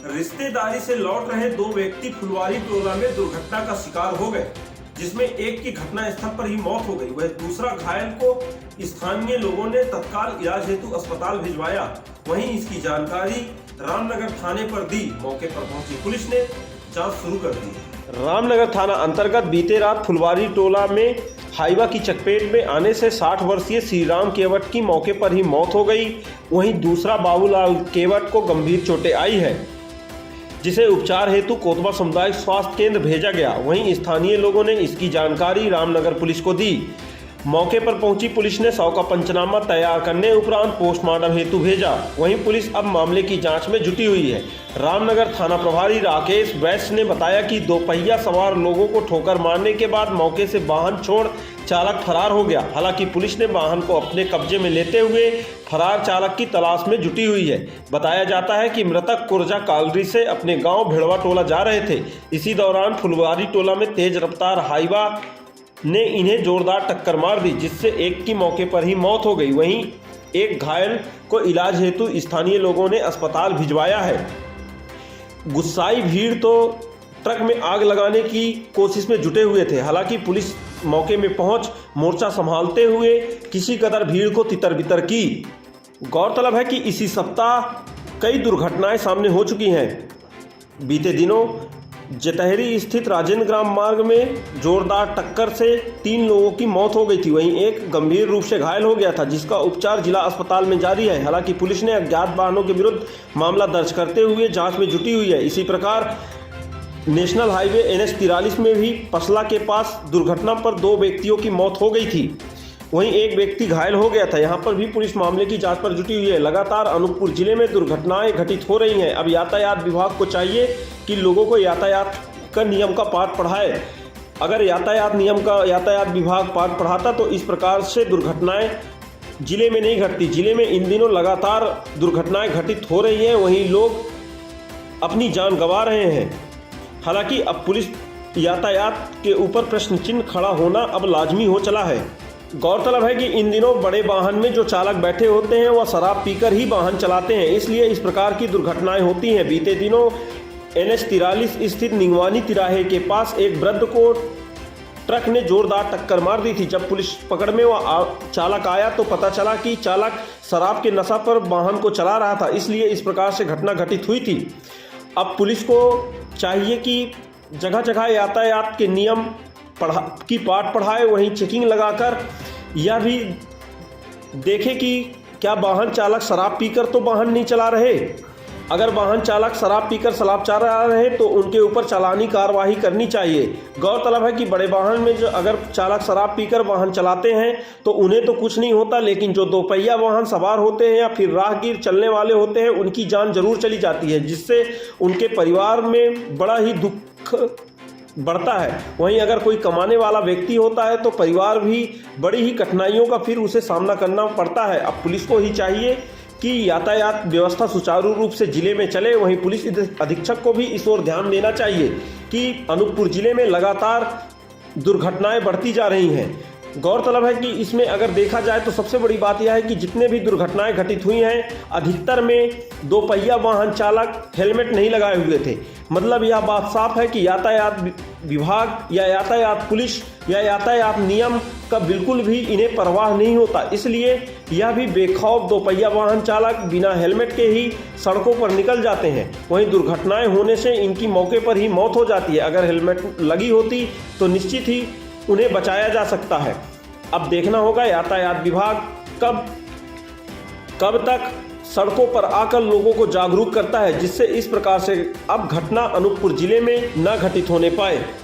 रिश्तेदारी से लौट रहे दो व्यक्ति फुलवारी टोला में दुर्घटना का शिकार हो गए, जिसमें एक की घटनास्थल पर ही मौत हो गई। वह दूसरा घायल को स्थानीय लोगों ने तत्काल इलाज हेतु अस्पताल भिजवाया। वहीं इसकी जानकारी रामनगर थाने पर दी। मौके पर पहुंची पुलिस ने जांच शुरू कर दी। रामनगर थाना अंतर्गत बीते रात फुलवारी टोला में हाईवा की चपेट में आने से 60 वर्षीय श्रीराम केवट की मौके पर ही मौत हो गई। वहीं दूसरा बाबूलाल केवट को गंभीर चोटें आई है, जिसे उपचार हेतु कोतवा सामुदायिक स्वास्थ्य केंद्र भेजा गया। वहीं स्थानीय लोगों ने इसकी जानकारी रामनगर पुलिस को दी। मौके पर पहुंची पुलिस ने शव का पंचनामा तैयार करने उपरांत पोस्टमार्टम हेतु भेजा। वहीं पुलिस अब मामले की जांच में जुटी हुई है। रामनगर थाना प्रभारी राकेश वैश्य ने बताया कि दोपहिया सवार लोगों को ठोकर मारने के बाद मौके से वाहन छोड़ चालक फरार हो गया। हालांकि पुलिस ने वाहन को अपने कब्जे में लेते हुए फरार चालक की तलाश में जुटी हुई है। बताया जाता है कि मृतक कुर्जा कालरी से अपने गांव भिड़वा टोला जा रहे थे। इसी दौरान फुलवारी टोला में तेज रफ्तार हाईवा ने इन्हें जोरदार टक्कर मार दी, जिससे एक की मौके पर ही मौत हो गई। वहीं एक घायल को इलाज हेतु स्थानीय लोगों ने अस्पताल भिजवाया है। गुस्साई भीड़ तो ट्रक में आग लगाने की कोशिश में जुटे हुए थे। हालांकि पुलिस मौके में पहुंच मोर्चा संभालते हुए किसी कदर भीड़ को तितर बितर की। गौरतलब है कि इसी सप्ताह कई दुर्घटनाएं सामने हो चुकी हैं। बीते दिनों जतहरी स्थित राजेंद्र ग्राम मार्ग में जोरदार टक्कर से 3 लोगों की मौत हो गई थी। वहीं एक गंभीर रूप से घायल हो गया था, जिसका उपचार जिला अस्पताल में जारी है। हालांकि पुलिस ने अज्ञात वाहनों के विरुद्ध मामला दर्ज करते हुए जांच में जुटी हुई है। इसी प्रकार नेशनल हाईवे NH 43 में भी पसला के पास दुर्घटना पर 2 व्यक्तियों की मौत हो गई थी। वहीं एक व्यक्ति घायल हो गया था। यहां पर भी पुलिस मामले की जांच पर जुटी हुई है। लगातार अनूपपुर जिले में दुर्घटनाएं घटित हो रही हैं। अब यातायात विभाग को चाहिए कि लोगों को यातायात का नियम का पाठ पढ़ाए। अगर यातायात विभाग पाठ पढ़ाता तो इस प्रकार से दुर्घटनाएं जिले में नहीं घटती। जिले में इन दिनों लगातार दुर्घटनाएं घटित हो रही हैं, वहीं लोग अपनी जान गंवा रहे हैं। हालांकि अब पुलिस यातायात के ऊपर प्रश्न चिन्ह खड़ा होना अब लाजमी हो चला है। गौरतलब है कि इन दिनों बड़े वाहन में जो चालक बैठे होते हैं वह शराब पीकर ही वाहन चलाते हैं, इसलिए इस प्रकार की दुर्घटनाएं होती हैं। बीते दिनों NH 43 स्थित निंगवानी तिराहे के पास एक वृद्ध को ट्रक ने जोरदार टक्कर मार दी थी। जब पुलिस पकड़ में वह चालक आया तो पता चला कि चालक शराब के नशा पर वाहन को चला रहा था, इसलिए इस प्रकार से घटना घटित हुई थी। अब पुलिस को चाहिए कि जगह जगह यातायात के नियम की पाठ पढ़ाए, वहीं चेकिंग लगाकर यह भी देखे कि क्या वाहन चालक शराब पीकर तो वाहन नहीं चला रहे। अगर वाहन चालक शराब पीकर शराब चला रहे तो उनके ऊपर चालानी कार्रवाई करनी चाहिए। गौरतलब है कि बड़े वाहन में जो अगर चालक शराब पीकर वाहन चलाते हैं तो उन्हें तो कुछ नहीं होता, लेकिन जो दोपहिया वाहन सवार होते हैं या फिर राहगीर चलने वाले होते हैं उनकी जान जरूर चली जाती है, जिससे उनके परिवार में बड़ा ही दुख बढ़ता है। वहीं अगर कोई कमाने वाला व्यक्ति होता है तो परिवार भी बड़ी ही कठिनाइयों का फिर उसे सामना करना पड़ता है। अब पुलिस को ही चाहिए कि यातायात व्यवस्था सुचारू रूप से जिले में चले। वहीं पुलिस अधीक्षक को भी इस ओर ध्यान देना चाहिए कि अनूपपुर जिले में लगातार दुर्घटनाएं बढ़ती जा रही हैं। गौरतलब है कि इसमें अगर देखा जाए तो सबसे बड़ी बात यह है कि जितने भी दुर्घटनाएं घटित हुई हैं अधिकतर में दोपहिया वाहन चालक हेलमेट नहीं लगाए हुए थे। मतलब यह बात साफ है कि यातायात विभाग या यातायात पुलिस या यातायात नियम का बिल्कुल भी इन्हें परवाह नहीं होता, इसलिए यह भी बेखौफ दोपहिया वाहन चालक बिना हेलमेट के ही सड़कों पर निकल जाते हैं। वहीं दुर्घटनाएं होने से इनकी मौके पर ही मौत हो जाती है। अगर हेलमेट लगी होती तो निश्चित ही उन्हें बचाया जा सकता है। अब देखना होगा यातायात विभाग कब तक सड़कों पर आकर लोगों को जागरूक करता है, जिससे इस प्रकार से अब घटना अनूपपुर जिले में न घटित होने पाए।